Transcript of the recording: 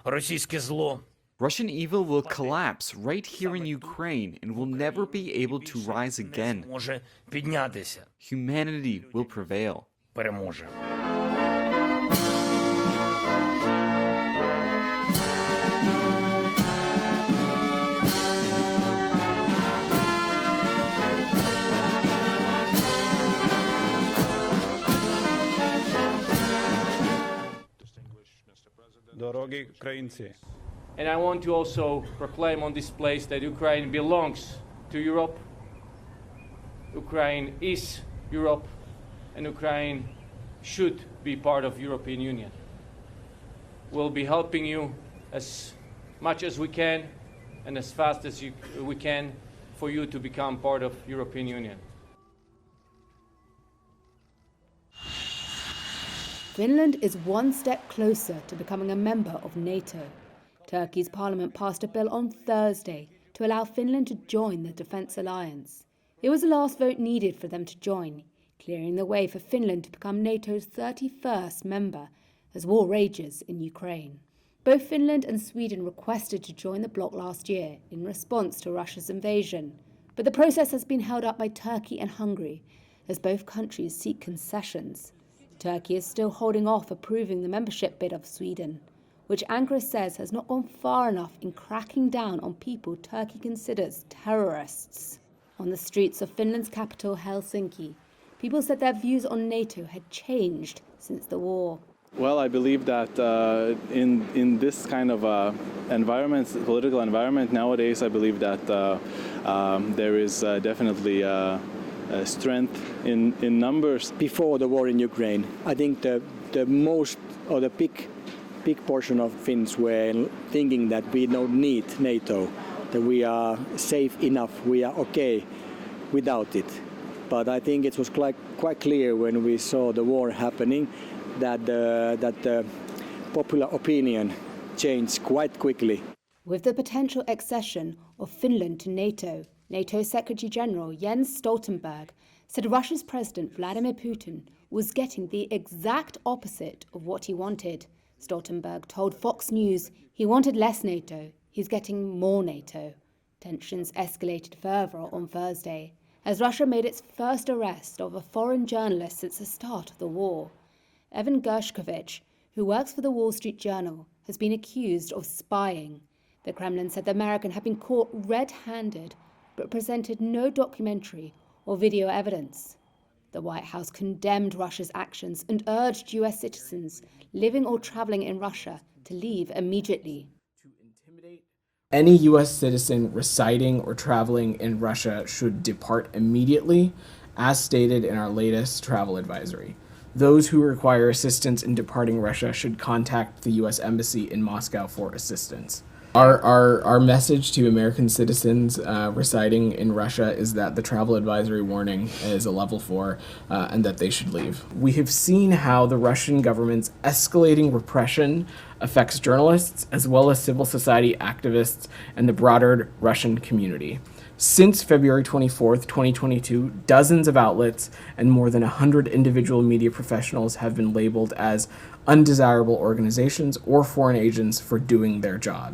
Російське зло Russian evil will collapse right here in Ukraine and will never be able to rise again. може піднятися. Humanity will prevail. Переможе. Дорогі українці, And I want to also proclaim on this place that Ukraine belongs to Europe. Ukraine is Europe, and Ukraine should be part of European Union. We'll be helping you as much as we can and as fast as we can for you to become part of European Union. Finland is one step closer to becoming a member of NATO. Turkey's parliament passed a bill on Thursday to allow Finland to join the defence alliance. It was the last vote needed for them to join, clearing the way for Finland to become NATO's 31st member as war rages in Ukraine. Both Finland and Sweden requested to join the bloc last year in response to Russia's invasion, but the process has been held up by Turkey and Hungary as both countries seek concessions. Turkey is still holding off approving the membership bid of Sweden, which Ankara says has not gone far enough in cracking down on people Turkey considers terrorists. On the streets of Finland's capital, Helsinki, people said their views on NATO had changed since the war. Well, I believe that in this kind of environment, political environment nowadays, I believe that there is definitely strength in numbers. Before the war in Ukraine, I think the most or the big portion of Finns were thinking that we don't need NATO, that we are safe enough, we are okay without it. But I think it was quite clear when we saw the war happening that the popular opinion changed quite quickly. With the potential accession of Finland to NATO Secretary General Jens Stoltenberg said Russia's President Vladimir Putin was getting the exact opposite of what he wanted. Stoltenberg told Fox News he wanted less NATO, he's getting more NATO. Tensions escalated further on Thursday as Russia made its first arrest of a foreign journalist since the start of the war. Evan Gershkovich, who works for the Wall Street Journal, has been accused of spying. The Kremlin said the American had been caught red-handed but presented no documentary or video evidence. The White House condemned Russia's actions and urged US citizens living or traveling in Russia to leave immediately. Any US citizen residing or traveling in Russia should depart immediately, as stated in our latest travel advisory. Those who require assistance in departing Russia should contact the US Embassy in Moscow for assistance. Our message to American citizens residing in Russia is that the travel advisory warning is a level 4 and that they should leave. We have seen how the Russian government's escalating repression affects journalists as well as civil society activists and the broader Russian community. Since February 24th, 2022, dozens of outlets and more than 100 individual media professionals have been labeled as undesirable organizations or foreign agents for doing their job.